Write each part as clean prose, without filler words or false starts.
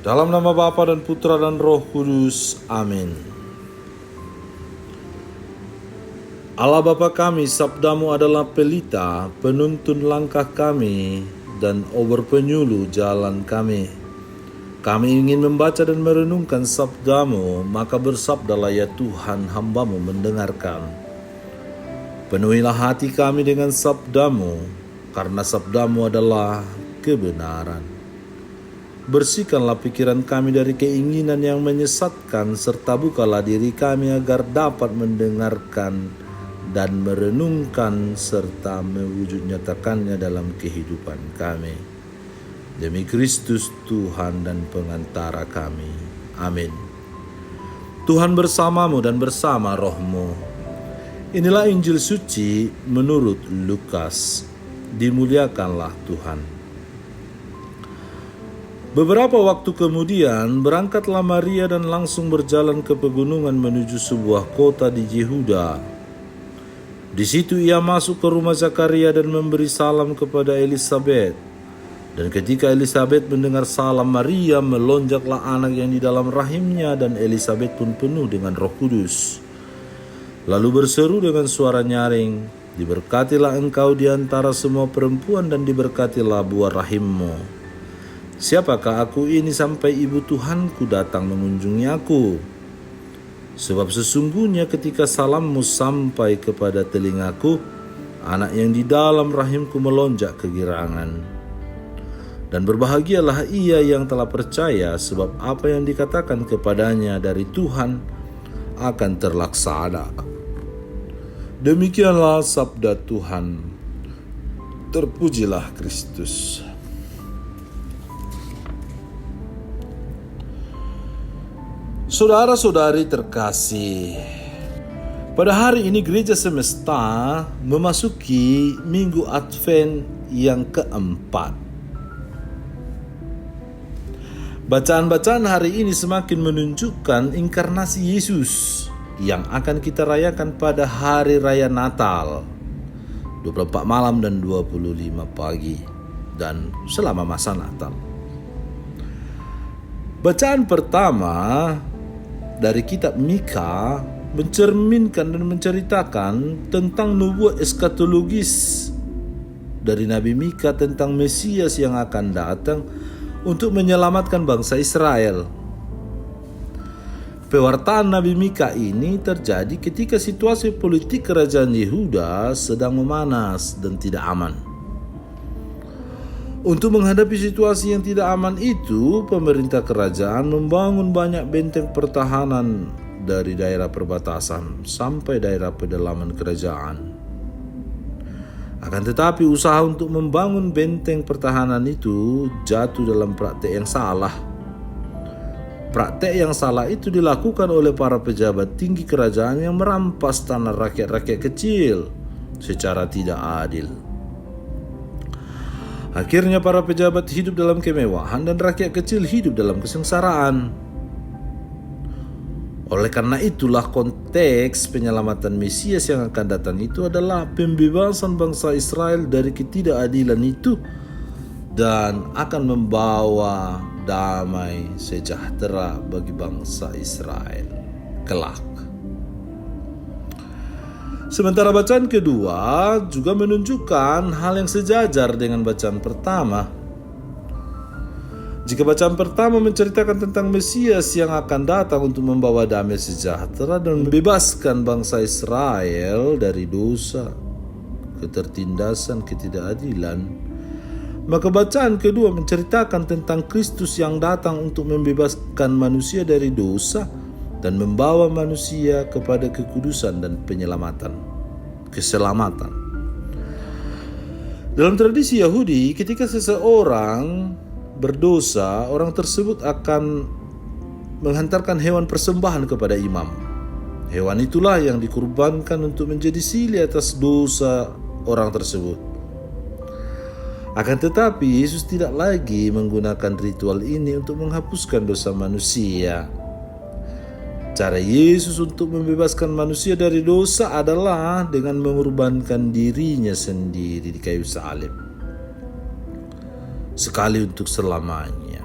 Dalam nama Bapa dan Putra dan Roh Kudus. Amin. Allah Bapa kami, sabdamu adalah pelita, penuntun langkah kami, dan ober penyuluh jalan kami. Kami ingin membaca dan merenungkan sabdamu, maka bersabdalah ya Tuhan, hambamu mendengarkan. Penuhilah hati kami dengan sabdamu, karena sabdamu adalah kebenaran. Bersihkanlah pikiran kami dari keinginan yang menyesatkan, serta bukalah diri kami agar dapat mendengarkan dan merenungkan serta mewujud nyatakannya dalam kehidupan kami. Demi Kristus Tuhan dan pengantara kami. Amin. Tuhan bersamamu dan bersama rohmu. Inilah Injil suci menurut Lukas. Dimuliakanlah Tuhan. Beberapa waktu kemudian, berangkatlah Maria dan langsung berjalan ke pegunungan menuju sebuah kota di Yehuda. Di situ ia masuk ke rumah Zakaria dan memberi salam kepada Elisabet. Dan ketika Elisabet mendengar salam Maria, melonjaklah anak yang di dalam rahimnya, dan Elisabet pun penuh dengan Roh Kudus. Lalu berseru dengan suara nyaring, "Diberkatilah engkau di antara semua perempuan, dan diberkatilah buah rahimmu. Siapakah aku ini sampai ibu Tuhanku datang mengunjungi aku? Sebab sesungguhnya ketika salammu sampai kepada telingaku, anak yang di dalam rahimku melonjak kegirangan. Dan berbahagialah ia yang telah percaya, sebab apa yang dikatakan kepadanya dari Tuhan akan terlaksana." Demikianlah sabda Tuhan. Terpujilah Kristus. Saudara-saudari terkasih, pada hari ini Gereja Semesta memasuki Minggu Advent yang keempat. Bacaan-bacaan hari ini semakin menunjukkan inkarnasi Yesus yang akan kita rayakan pada hari raya Natal, 24 malam dan 25 pagi, dan selama masa Natal. Bacaan pertama dari kitab Mika mencerminkan dan menceritakan tentang nubuat eskatologis dari Nabi Mika tentang Mesias yang akan datang untuk menyelamatkan bangsa Israel. Pewartaan Nabi Mika ini terjadi ketika situasi politik kerajaan Yehuda sedang memanas dan tidak aman. Untuk menghadapi situasi yang tidak aman itu, pemerintah kerajaan membangun banyak benteng pertahanan dari daerah perbatasan sampai daerah pedalaman kerajaan. Akan tetapi usaha untuk membangun benteng pertahanan itu jatuh dalam praktek yang salah. Praktek yang salah itu dilakukan oleh para pejabat tinggi kerajaan yang merampas tanah rakyat-rakyat kecil secara tidak adil. Akhirnya para pejabat hidup dalam kemewahan dan rakyat kecil hidup dalam kesengsaraan. Oleh karena itulah konteks penyelamatan Mesias yang akan datang itu adalah pembebasan bangsa Israel dari ketidakadilan itu dan akan membawa damai sejahtera bagi bangsa Israel kelak. Sementara bacaan kedua juga menunjukkan hal yang sejajar dengan bacaan pertama. Jika bacaan pertama menceritakan tentang Mesias yang akan datang untuk membawa damai sejahtera dan membebaskan bangsa Israel dari dosa, ketertindasan, ketidakadilan, maka bacaan kedua menceritakan tentang Kristus yang datang untuk membebaskan manusia dari dosa dan membawa manusia kepada kekudusan dan keselamatan. Dalam tradisi Yahudi, ketika seseorang berdosa, orang tersebut akan menghantarkan hewan persembahan kepada imam. Hewan itulah yang dikurbankan untuk menjadi sili atas dosa orang tersebut. Akan tetapi, Yesus tidak lagi menggunakan ritual ini untuk menghapuskan dosa manusia. Cara Yesus untuk membebaskan manusia dari dosa adalah dengan mengorbankan dirinya sendiri di kayu salib, sekali untuk selamanya.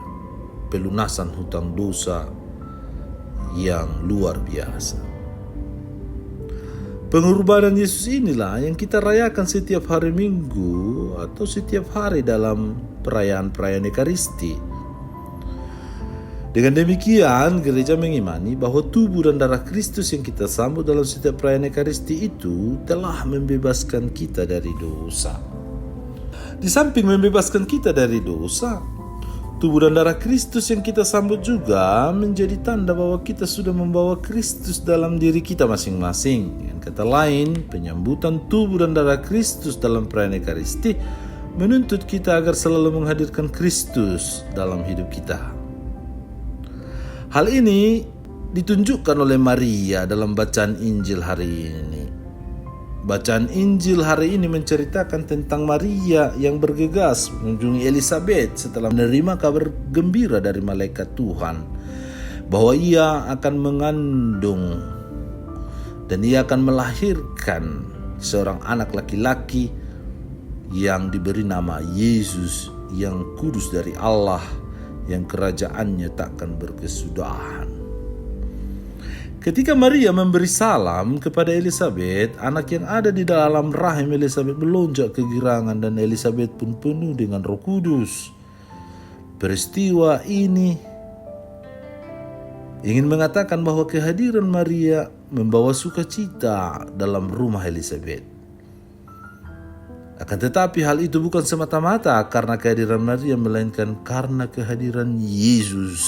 pelunasan hutang dosa yang luar biasa. Pengorbanan Yesus inilah yang kita rayakan setiap hari Minggu atau setiap hari dalam perayaan-perayaan Ekaristi. Dengan demikian, gereja mengimani bahwa tubuh dan darah Kristus yang kita sambut dalam setiap perayaan Ekaristi itu telah membebaskan kita dari dosa. Di samping membebaskan kita dari dosa, tubuh dan darah Kristus yang kita sambut juga menjadi tanda bahwa kita sudah membawa Kristus dalam diri kita masing-masing. Dengan kata lain, penyambutan tubuh dan darah Kristus dalam perayaan Ekaristi menuntut kita agar selalu menghadirkan Kristus dalam hidup kita. Hal ini ditunjukkan oleh Maria dalam bacaan Injil hari ini. Bacaan Injil hari ini menceritakan tentang Maria yang bergegas mengunjungi Elisabet setelah menerima kabar gembira dari malaikat Tuhan bahwa ia akan mengandung dan ia akan melahirkan seorang anak laki-laki yang diberi nama Yesus, yang kudus dari Allah, yang kerajaannya takkan berkesudahan. Ketika Maria memberi salam kepada Elisabet, anak yang ada di dalam rahim Elisabet melonjak kegirangan dan Elisabet pun penuh dengan Roh Kudus. Peristiwa ini ingin mengatakan bahwa kehadiran Maria membawa sukacita dalam rumah Elisabet. Akan tetapi hal itu bukan semata-mata karena kehadiran Maria, melainkan karena kehadiran Yesus,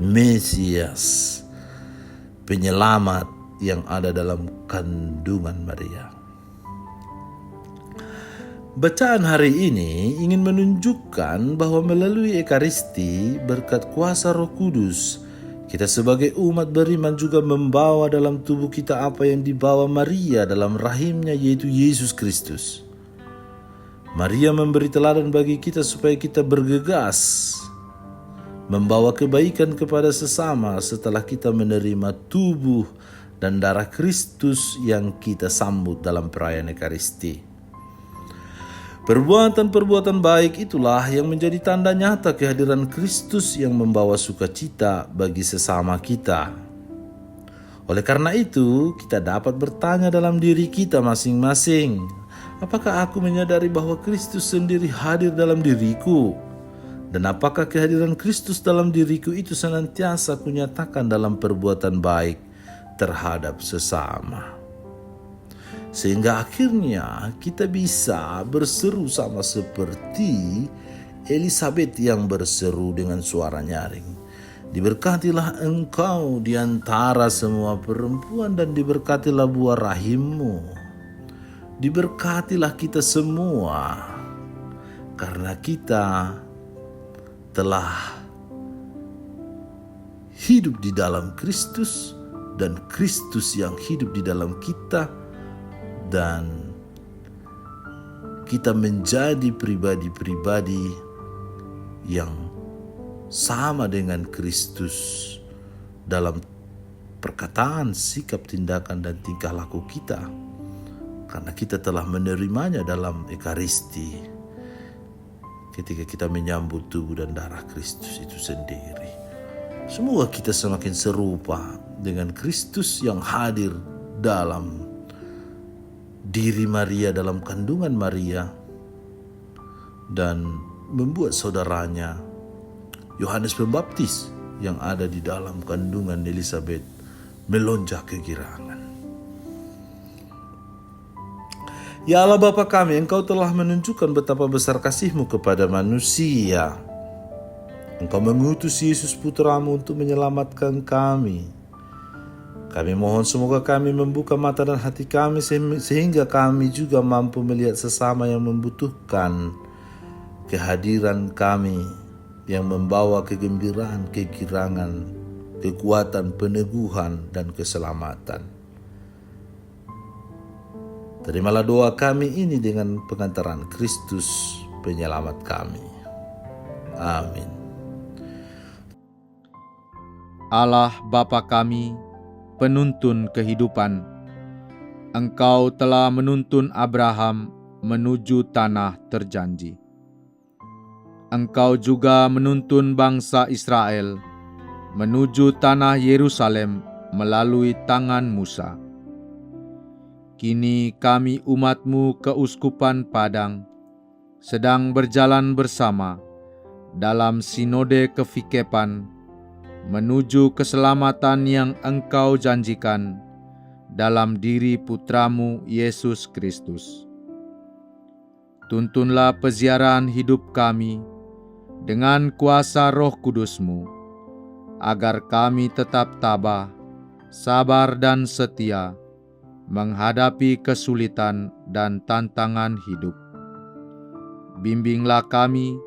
Mesias, penyelamat yang ada dalam kandungan Maria. Bacaan hari ini ingin menunjukkan bahwa melalui Ekaristi, berkat kuasa Roh Kudus, kita sebagai umat beriman juga membawa dalam tubuh kita apa yang dibawa Maria dalam rahimnya, yaitu Yesus Kristus. Maria memberi teladan bagi kita supaya kita bergegas membawa kebaikan kepada sesama setelah kita menerima tubuh dan darah Kristus yang kita sambut dalam perayaan Ekaristi. Perbuatan-perbuatan baik itulah yang menjadi tanda nyata kehadiran Kristus yang membawa sukacita bagi sesama kita. Oleh karena itu, kita dapat bertanya dalam diri kita masing-masing, apakah aku menyadari bahwa Kristus sendiri hadir dalam diriku? Dan apakah kehadiran Kristus dalam diriku itu senantiasa kunyatakan dalam perbuatan baik terhadap sesama? Sehingga akhirnya kita bisa berseru sama seperti Elisabet yang berseru dengan suara nyaring. Diberkatilah engkau di antara semua perempuan dan diberkatilah buah rahimmu. Diberkatilah kita semua karena kita telah hidup di dalam Kristus dan Kristus yang hidup di dalam kita, dan kita menjadi pribadi-pribadi yang sama dengan Kristus dalam perkataan, sikap, tindakan, dan tingkah laku kita, karena kita telah menerimanya dalam Ekaristi ketika kita menyambut tubuh dan darah Kristus itu sendiri. Semoga kita semakin serupa dengan Kristus yang hadir dalam diri Maria, dalam kandungan Maria, dan membuat saudaranya Yohanes Pembaptis yang ada di dalam kandungan Elisabet melonjak kegirangan. Ya Allah Bapa kami, Engkau telah menunjukkan betapa besar kasih-Mu kepada manusia. Engkau mengutus Yesus Putra-Mu untuk menyelamatkan kami. Kami mohon semoga kami membuka mata dan hati kami sehingga kami juga mampu melihat sesama yang membutuhkan kehadiran kami yang membawa kegembiraan, kegirangan, kekuatan, peneguhan, dan keselamatan. Terimalah doa kami ini dengan pengantaran Kristus penyelamat kami. Amin. Allah Bapa kami, penuntun kehidupan, Engkau telah menuntun Abraham menuju tanah terjanji. Engkau juga menuntun bangsa Israel menuju tanah Yerusalem melalui tangan Musa. Kini kami umat-Mu keuskupan Padang sedang berjalan bersama dalam sinode kefikepan menuju keselamatan yang Engkau janjikan dalam diri Putramu Yesus Kristus. Tuntunlah peziarahan hidup kami dengan kuasa Roh Kudus-Mu, agar kami tetap tabah, sabar dan setia menghadapi kesulitan dan tantangan hidup. Bimbinglah kami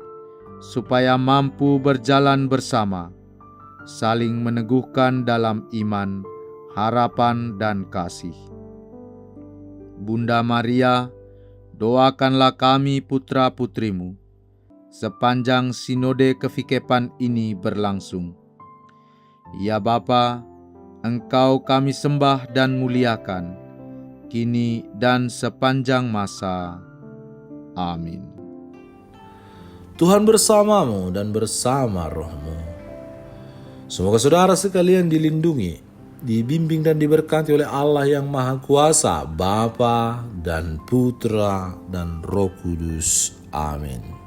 supaya mampu berjalan bersama, saling meneguhkan dalam iman, harapan, dan kasih. Bunda Maria, doakanlah kami putra-putrimu sepanjang sinode kefikepan ini berlangsung. Ya Bapa, Engkau kami sembah dan muliakan, kini dan sepanjang masa. Amin. Tuhan bersamamu dan bersama rohmu. Semoga saudara sekalian dilindungi, dibimbing dan diberkati oleh Allah yang Maha Kuasa, Bapa dan Putra dan Roh Kudus. Amin.